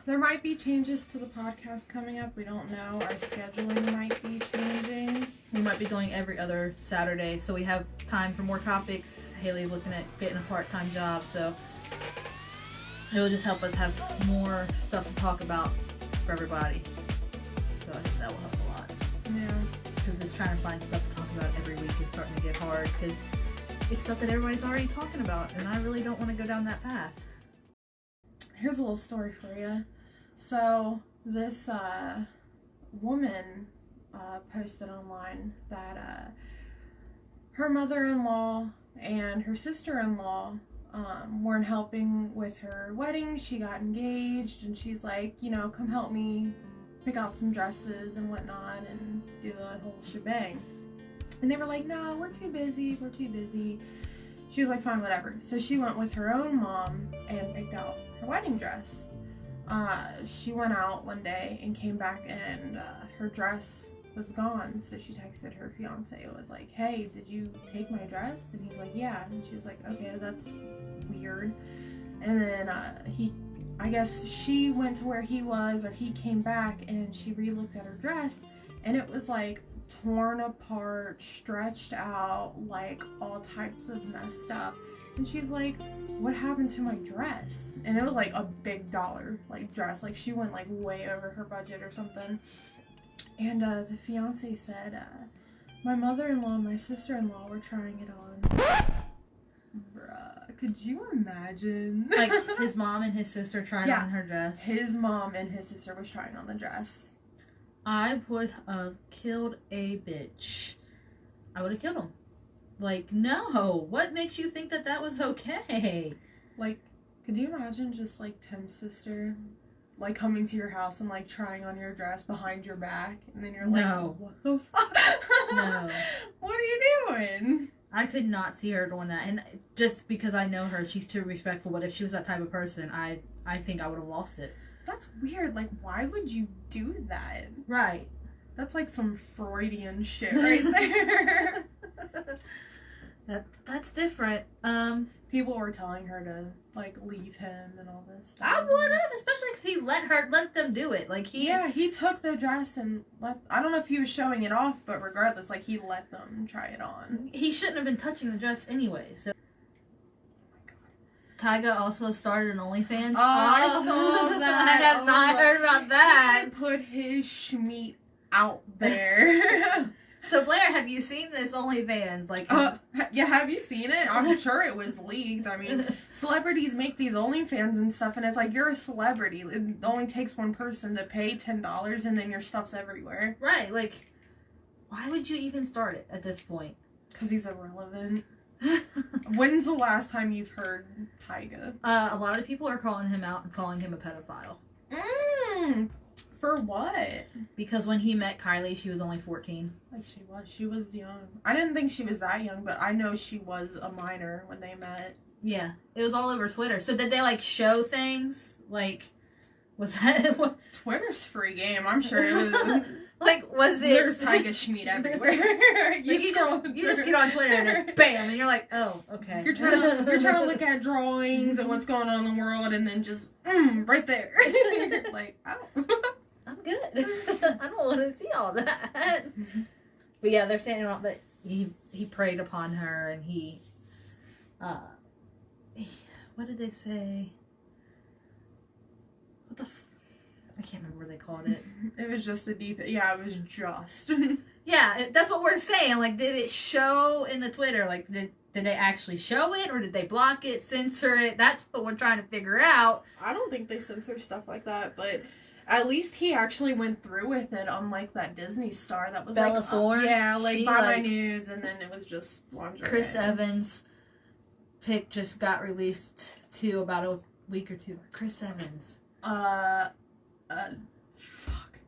there might be changes to the podcast coming up. We don't know. Our scheduling might be changing. We might be doing every other Saturday, so we have time for more topics. Haley's looking at getting a part-time job, so it will just help us have more stuff to talk about for everybody. So I think that will help a lot. Yeah. Because just trying to find stuff to talk about every week is starting to get hard, because it's stuff that everybody's already talking about, and I really don't want to go down that path. Here's a little story for you. So, this woman posted online that her mother-in-law and her sister-in-law weren't helping with her wedding. She got engaged, and she's like, you know, come help me pick out some dresses and whatnot and do the whole shebang. And they were like, no, we're too busy. She was like, fine, whatever. So she went with her own mom and picked out her wedding dress. She went out one day and came back, and her dress was gone. So she texted her fiance. It was like, hey, did you take my dress? And he was like, yeah. And she was like, okay, that's weird. And then I guess she went to where he was, or he came back, and she re-looked at her dress, and it was like torn apart, stretched out, like all types of messed up. And she's like, what happened to my dress? And it was like a big dollar like dress, like she went like way over her budget or something. And the fiance said, my mother-in-law and my sister-in-law were trying it on. Bruh, could you imagine? Like his mom and his sister trying on her dress. His mom and his sister was trying on the dress. I would have killed a bitch. I would have killed him. Like, no. What makes you think that that was okay? Like, could you imagine just, like, Tim's sister, like, coming to your house and, like, trying on your dress behind your back? And then you're like, no. What the fuck? No. What are you doing? I could not see her doing that. And just because I know her, she's too respectful. But if she was that type of person, I think I would have lost it. That's weird. Like, why would you do that? Right. That's like some Freudian shit right there. That's different. People were telling her to, like, leave him and all this stuff. I would have, especially because he let them do it. Like, he took the dress and I don't know if he was showing it off, but regardless, like, he let them try it on. He shouldn't have been touching the dress anyway, so. Tyga also started an OnlyFans. Oh, I saw that. I have not heard about that. He put his schmeat out there. So Blair, have you seen this OnlyFans? Like, yeah, have you seen it? I'm sure it was leaked. I mean, celebrities make these OnlyFans and stuff, and it's like, you're a celebrity. It only takes one person to pay $10, and then your stuff's everywhere. Right, like, why would you even start it at this point? Because he's irrelevant. When's the last time you've heard Tyga? A lot of people are calling him out and calling him a pedophile. For what? Because when he met Kylie, she was only 14. Like, she was young. I didn't think she was that young, but I know she was a minor when they met. Yeah, it was all over Twitter. So did they, like, show things? Like, was that... Twitter's free game, I'm sure it was... Like, was it... There's Tyga schmeat everywhere. you just get on Twitter and it's bam, and you're like, oh, okay. You're trying to look at drawings and what's going on in the world, and then just, right there. Like, oh. I'm good. I don't want to see all that. But yeah, they're saying that he preyed upon her, and he what did they say? What the I can't remember what they called it. It was just a deep... Yeah, it was just. Yeah, that's what we're saying. Like, did it show in the Twitter? Like, did they actually show it? Or did they block it, censor it? That's what we're trying to figure out. I don't think they censor stuff like that, but at least he actually went through with it, unlike that Disney star that was Bella like... Thorne? Yeah, like, She, buy my like, nudes, and then it was just lingerie. Chris Evans' pic just got released, too, about a week or two. Chris Evans. Fuck.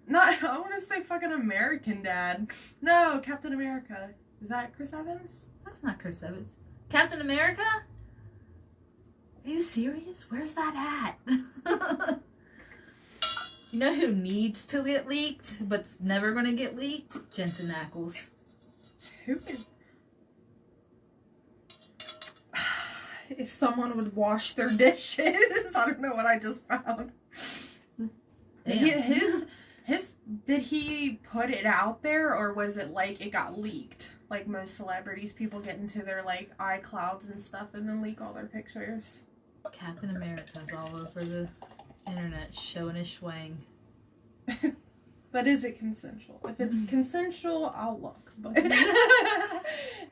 Not, I want to say fucking American Dad. No, Captain America. Is that Chris Evans? That's not Chris Evans. Captain America? Are you serious? Where's that at? You know who needs to get leaked, but's never gonna get leaked? Jensen Ackles. Who is... If someone would wash their dishes. I don't know what I just found. His did he put it out there, or was it like it got leaked? Like most celebrities, people get into their like iClouds and stuff and then leak all their pictures. Captain America's all over the internet showing his swing. But is it consensual? If it's consensual, I'll look. But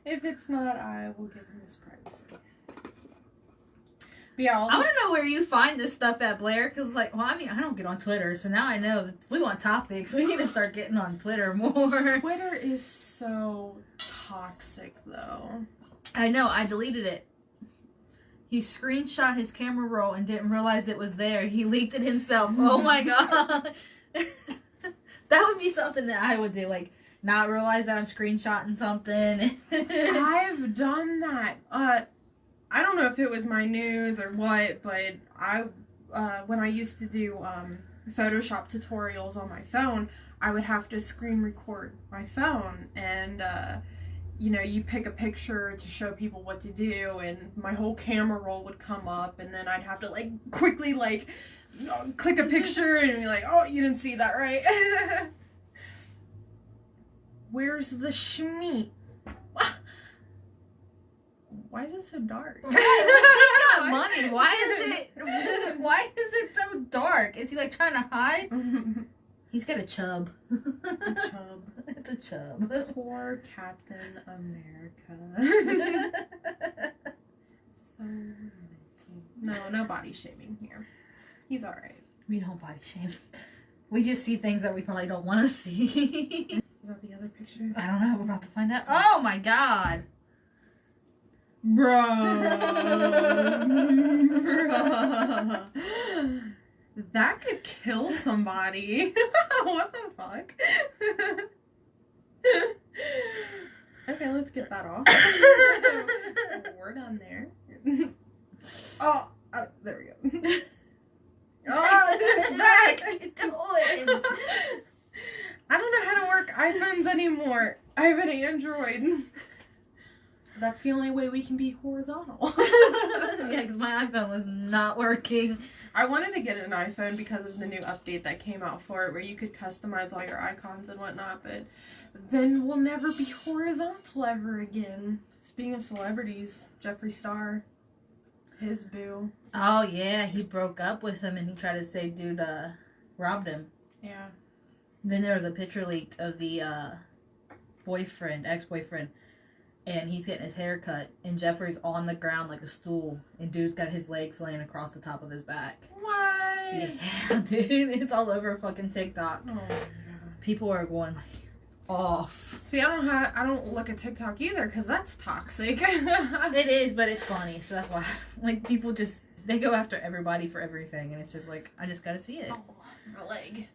if it's not, I will give him his privacy. But yeah, I want to know where you find this stuff at, Blair, because, like, well, I mean, I don't get on Twitter, so now I know that we want topics. We need to start getting on Twitter more. Twitter is so toxic, though. I know, I deleted it. He screenshot his camera roll and didn't realize it was there. He leaked it himself. Oh my god. That would be something that I would do, like, not realize that I'm screenshotting something. I've done that. I don't know if it was my news or what, but when I used to do Photoshop tutorials on my phone, I would have to screen record my phone, and you pick a picture to show people what to do, and my whole camera roll would come up, and then I'd have to like quickly like click a picture and be like, oh, you didn't see that, right? Where's the schmeat? Why is it so dark? He's got money. Why is it so dark? Is he like trying to hide? He's got a chub. A chub. It's a chub. Poor Captain America. So little. No body shaming here. He's alright. We don't body shame. We just see things that we probably don't want to see. Is that the other picture? I don't know. We're about to find out. Oh my god. Bro. That could kill somebody. What the fuck? Okay, let's get that off. We're done there. Oh, there we go. Oh, it's back! What are you doing? I don't know how to work iPhones anymore. I have an Android. That's the only way we can be horizontal. Yeah, because my iPhone was not working. I wanted to get an iPhone because of the new update that came out for it, where you could customize all your icons and whatnot, but then we'll never be horizontal ever again. Speaking of celebrities, Jeffree Star, his boo. Oh, yeah, he broke up with him and he tried to say dude robbed him. Yeah. Then there was a picture leaked of the ex-boyfriend, and he's getting his hair cut, and Jeffree's on the ground like a stool, and dude's got his legs laying across the top of his back. What? Yeah, dude, it's all over fucking TikTok. Oh my God. People are going off. See, I don't look at TikTok either, because that's toxic. It is, but it's funny, so that's why, like, people just, they go after everybody for everything, and it's just like, I just gotta see it. Oh, my leg.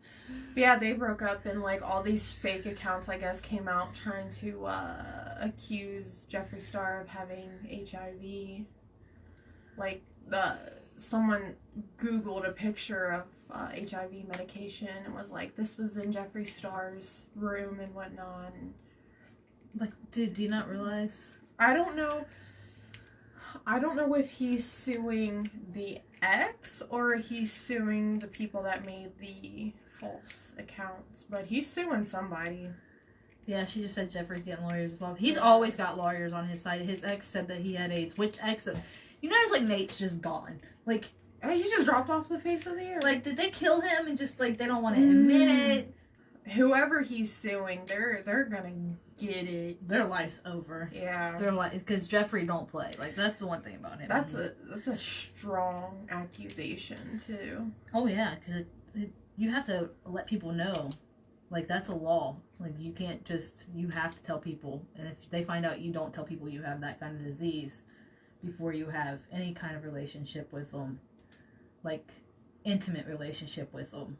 But yeah, they broke up, and like all these fake accounts, I guess, came out trying to accuse Jeffree Star of having HIV. Like someone Googled a picture of HIV medication and was like, this was in Jeffree Star's room and whatnot. And Like, dude, do you not realize? I don't know if he's suing the ex or he's suing the people that made the false accounts, but he's suing somebody. Yeah, she just said Jeffree's getting lawyers involved. He's always got lawyers on his side. His ex said that he had AIDS. Which ex? You know, it's like Nate's just gone. Like, he just dropped off the face of the earth. like, did they kill him and just like they don't want to admit it? Whoever he's suing, they're gonna get it. Their life's over. Yeah. Their life, because Jeffree don't play. Like, that's the one thing about him. That's a strong accusation too. Oh yeah, because you have to let people know. Like, that's a law. Like, you can't just, you have to tell people. And if they find out you don't tell people you have that kind of disease before you have any kind of relationship with them, like, intimate relationship with them,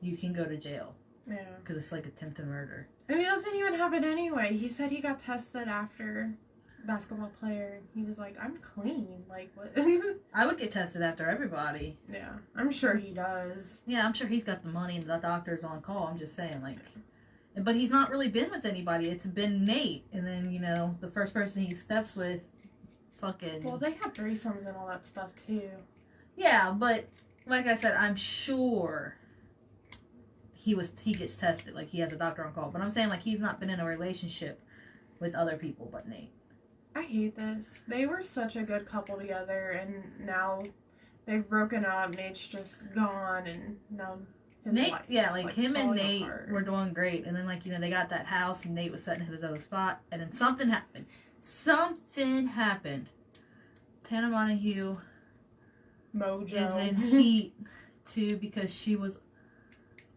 you can go to jail. Yeah. Because it's like attempted murder. And he doesn't even have it anyway. He said he got tested after basketball player. He was like, I'm clean. Like, what? I would get tested after everybody. Yeah. I'm sure he does. Yeah, I'm sure he's got the money and the doctor's on call. I'm just saying, like, but he's not really been with anybody. It's been Nate. And then, you know, the first person he steps with, fucking... Well, they had threesomes and all that stuff, too. Yeah, but like I said, I'm sure he gets tested. Like, he has a doctor on call. But I'm saying, like, he's not been in a relationship with other people but Nate. I hate this. They were such a good couple together, and now they've broken up. Nate's just gone, and now his Nate, life's, yeah, like him and falling Nate apart. were doing great, and then, like, you know, they got that house, and Nate was setting his own spot, and then something happened. Tana Montague Mojo is in heat too because she was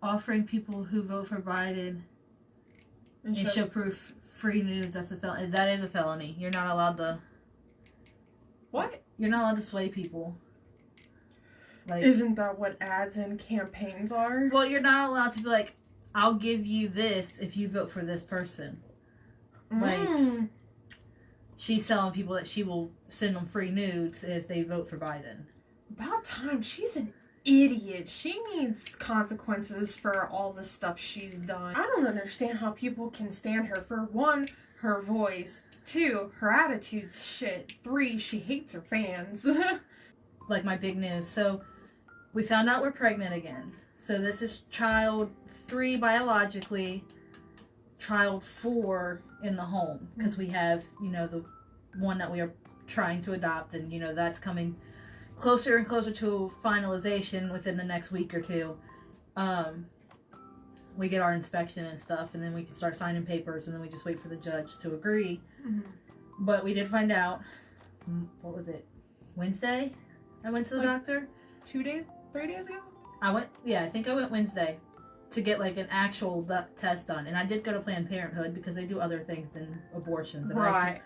offering people who vote for Biden and show proof free nudes. That's a felony. That is a felony. You're not allowed to. What? You're not allowed to sway people. Like, isn't that what ads and campaigns are? Well, you're not allowed to be like, I'll give you this if you vote for this person. Like, she's telling people that she will send them free nudes if they vote for Biden. About time. She's an idiot. She needs consequences for all the stuff she's done. I don't understand how people can stand her. For one, her voice. Two, her attitude's shit. Three, she hates her fans. Like, my big news. So, we found out we're pregnant again. So, this is child 3 biologically, child 4 in the home. Because we have, you know, the one that we are trying to adopt, and, you know, that's coming closer and closer to finalization within the next week or two. We get our inspection and stuff, and then we can start signing papers, and then we just wait for the judge to agree. But we did find out, what was it, Wednesday? I went to the doctor. 2 days? 3 days ago? I think I went Wednesday to get, like, an actual test done. And I did go to Planned Parenthood because they do other things than abortions. And right.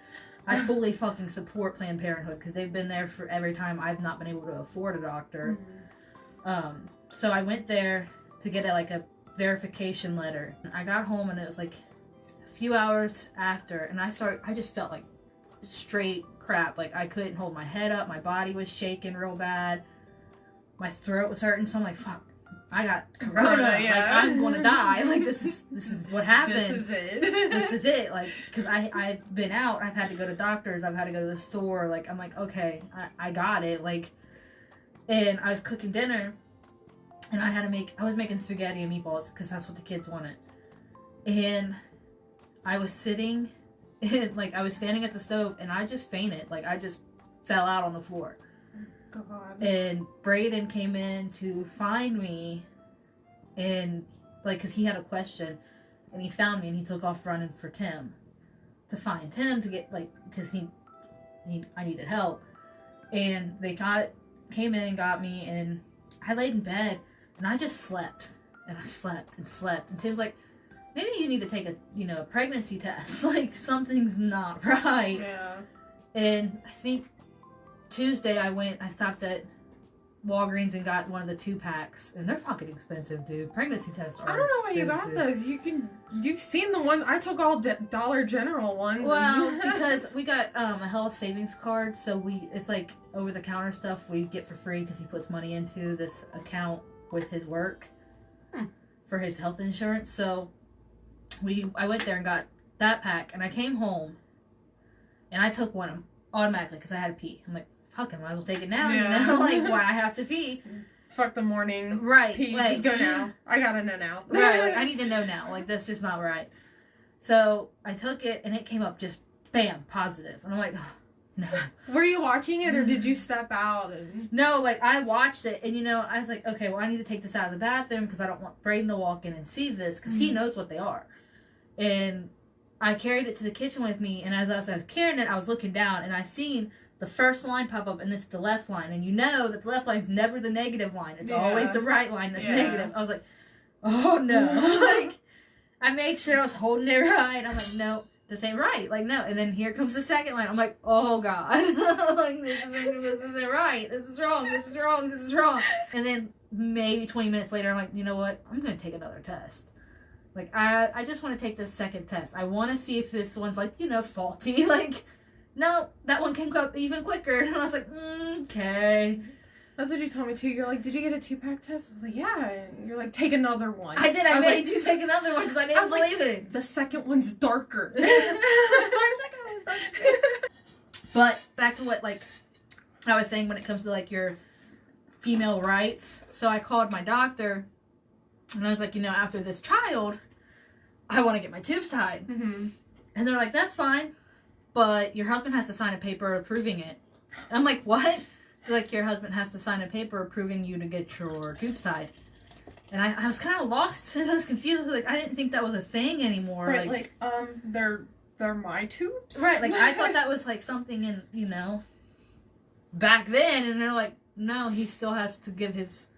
I fully fucking support Planned Parenthood because they've been there for every time I've not been able to afford a doctor. So I went there to get a verification letter. I got home and it was like a few hours after, and I just felt like straight crap. Like, I couldn't hold my head up, my body was shaking real bad, my throat was hurting, so I'm like, fuck, I got corona. Yeah. Like, I'm gonna die. Like, this is what happens. This is it. This is it. Like, because I've been out, I've had to go to doctors, I've had to go to the store. Like, I'm like, okay, I got it. Like, and I was cooking dinner, and I was making spaghetti and meatballs because that's what the kids wanted. And I was sitting, and, like, I was standing at the stove, and I just fainted. Like, I just fell out on the floor. God. And Braden came in to find me, and, like, because he had a question, and he found me, and he took off running for Tim, to find Tim to get, like, because I needed help. And they came in and got me, and I laid in bed, and I just slept, and I slept and slept, and Tim's like, maybe you need to take a pregnancy test. Like, something's not right. Yeah. And I think Tuesday I stopped at Walgreens and got one of the 2-packs, and they're fucking expensive, dude. Pregnancy tests are I don't know why you expensive. got those. You've seen the ones. I took all Dollar General ones. Well, because we got a health savings card, so it's like over-the-counter stuff we get for free because he puts money into this account with his work for his health insurance. So I went there and got that pack, and I came home, and I took one automatically because I had to pee. I'm like, fuck, I might as well take it now. Yeah. You know, like, why I have to pee. Fuck the morning. Right. Pee. Like, just go now. I gotta know now. Right. Like, I need to know now. Like, that's just not right. So I took it, and it came up just bam, positive. And I'm like, oh, no. Were you watching it, or did you step out? No, like, I watched it, and, I was like, okay, well, I need to take this out of the bathroom because I don't want Braden to walk in and see this because he knows what they are. And I carried it to the kitchen with me, and as I was carrying it, I was looking down, and I seen the first line pop up, and it's the left line. And you know that the left line's never the negative line. It's always the right line that's negative. I was like, oh, no. Like, I made sure I was holding it right. I'm like, no, this ain't right. Like, no. And then here comes the second line. I'm like, oh, God. Like, this isn't right. This is wrong. This is wrong. This is wrong. And then maybe 20 minutes later, I'm like, you know what? I'm going to take another test. Like, I just want to take this second test. I want to see if this one's, like, faulty. Like, no, that one came up even quicker. And I was like, okay. That's what you told me, too. You're like, did you get a 2-pack test? I was like, yeah. And you're like, take another one. I did. I made you take another one because I didn't believe it. The second one's darker. But back to what, like, I was saying when it comes to, like, your female rights. So I called my doctor, and I was like, you know, after this child, I want to get my tubes tied. Mm-hmm. And they're like, that's fine, but your husband has to sign a paper approving it. I'm like, what? They're like, your husband has to sign a paper approving you to get your tubes tied. And I was kind of lost, and I was confused. Like, I didn't think that was a thing anymore. Right, they're my tubes? Right, like, I thought that was, like, something in, you know, back then, and they're like, no, he still has to give his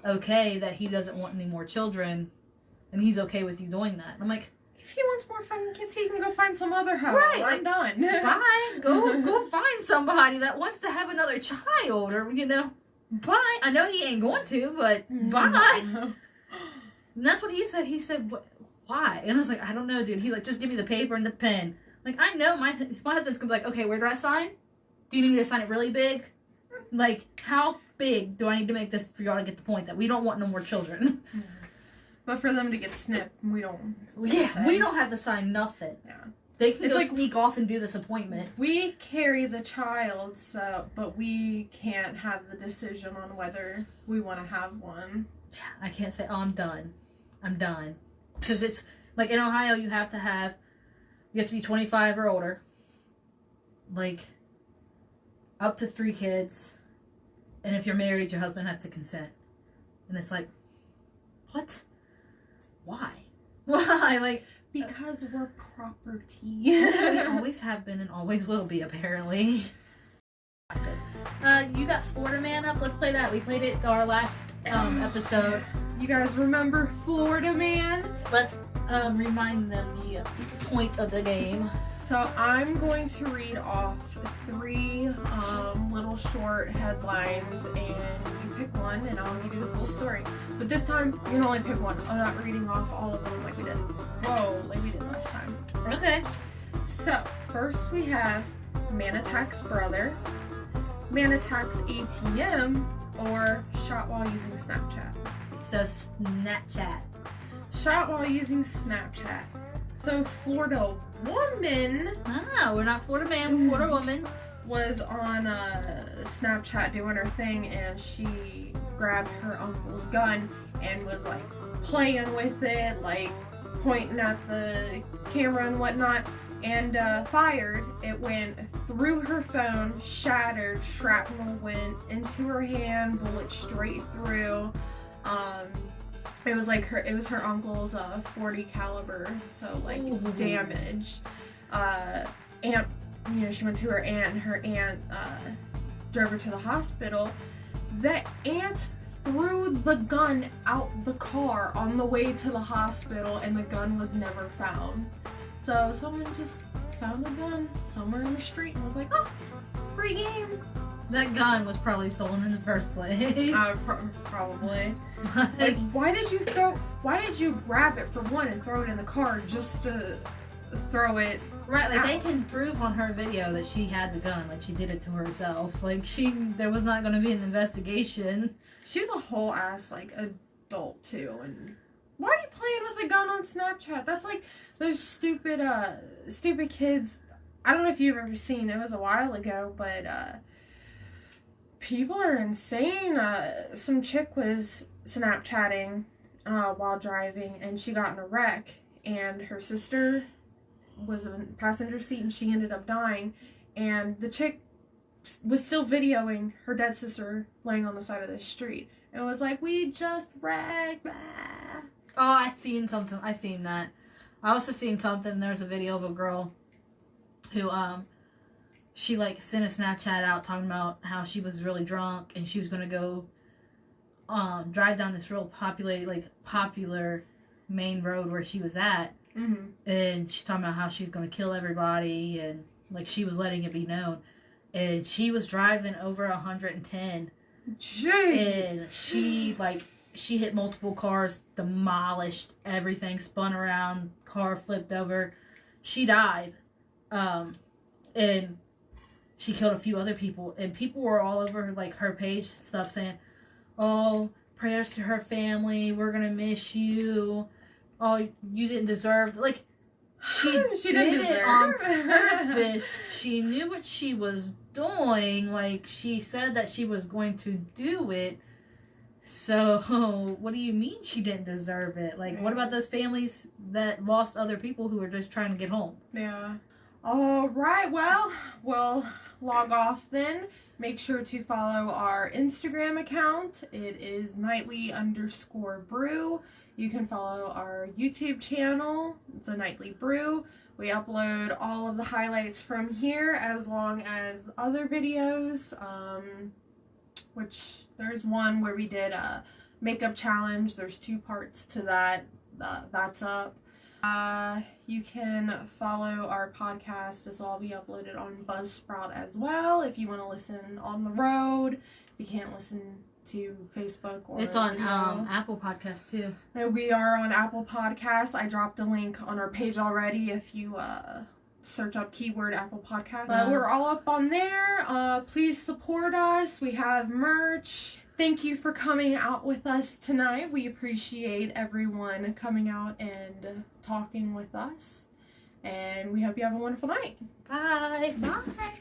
okay that he doesn't want any more children, and he's okay with you doing that. And I'm like, if he wants more fucking kids, he can go find some other hoe. Right, I'm done. bye, go find somebody that wants to have another child, or, you know, bye. I know he ain't going to, but bye. And that's what he said. He said, why? And I was like, I don't know, dude. He's like, just give me the paper and the pen. Like, I know my husband's going to be like, okay, where do I sign? Do you need me to sign it really big? Like, how big do I need to make this for y'all to get the point that we don't want no more children? But for them to get snipped, we don't. We don't have to sign nothing. Yeah. They can go sneak off and do this appointment. We carry the child, but we can't have the decision on whether we want to have one. Yeah, I can't say, oh, I'm done. Because it's, like, in Ohio, you have to be 25 or older. Like, up to 3 kids. And if you're married, your husband has to consent. And it's like, what? Why? Why? Like, because we're property. We always have been and always will be, apparently. You got Florida Man up? Let's play that. We played it our last episode. You guys remember Florida Man? Let's remind them the points of the game. So I'm going to read off 3 little short headlines, and you pick one, and I'll give you the full story. But this time, you can only pick one. I'm not reading off all of them like we did last time. Okay. So first we have man attacks brother, man attacks ATM, or shot while using Snapchat. So Snapchat. Shot while using Snapchat. So Florida woman. Ah, we're not Florida man, Florida woman. Was on Snapchat doing her thing, and she grabbed her uncle's gun and was like playing with it, like pointing at the camera and whatnot, and fired. It went through her phone, shattered, shrapnel went into her hand, bullet straight through. It was like her uncle's 40 caliber, so like damage. And you know, she went to her aunt, and her aunt drove her to the hospital. The aunt threw the gun out the car on the way to the hospital, and the gun was never found. So someone just found a gun somewhere in the street and was like, oh, free game. That gun was probably stolen in the first place. Probably. Like, why did you grab it for one and throw it in the car just to throw it? Right, like, out? they can prove on her video that she had the gun, like, she did it to herself. Like, there was not going to be an investigation. She was a whole ass, like, adult, too, and why are you playing with a gun on Snapchat? That's like those stupid kids. I don't know if you've ever seen, it was a while ago, but, people are insane. Some chick was Snapchatting, while driving, and she got in a wreck, and her sister was in the passenger seat, and she ended up dying, and the chick was still videoing her dead sister laying on the side of the street, and was like, we just wrecked. Oh, I seen something. I seen that. I also seen something. There's a video of a girl who, she, like, sent a Snapchat out talking about how she was really drunk, and she was going to go, drive down this real popular main road where she was at. Mm-hmm. And she's talking about how she was going to kill everybody, and, like, she was letting it be known. And she was driving over 110. Jeez. And she hit multiple cars, demolished everything, spun around, car flipped over. She died. And she killed a few other people. And people were all over, like, her page stuff saying, oh, prayers to her family, we're going to miss you. Oh, you didn't deserve... Like, she did it on purpose. She knew what she was doing. Like, she said that she was going to do it. So, what do you mean she didn't deserve it? Like, what about those families that lost other people who were just trying to get home? Yeah. All right, well, we'll log off then. Make sure to follow our Instagram account. It is nightly_brew. You can follow our YouTube channel. It's a Nightly Brew. We upload all of the highlights from here as long as other videos, which there's one where we did a makeup challenge. There's 2 parts to that. That's up. You can follow our podcast. This will all be uploaded on Buzzsprout as well if you want to listen on the road. If you can't listen to Facebook or it's on Apple Podcasts too. We are on Apple Podcasts. I dropped a link on our page already if you search up keyword Apple Podcast. But we're all up on there. Please support us. We have merch. Thank you for coming out with us tonight. We appreciate everyone coming out and talking with us. And we hope you have a wonderful night. Bye. Bye.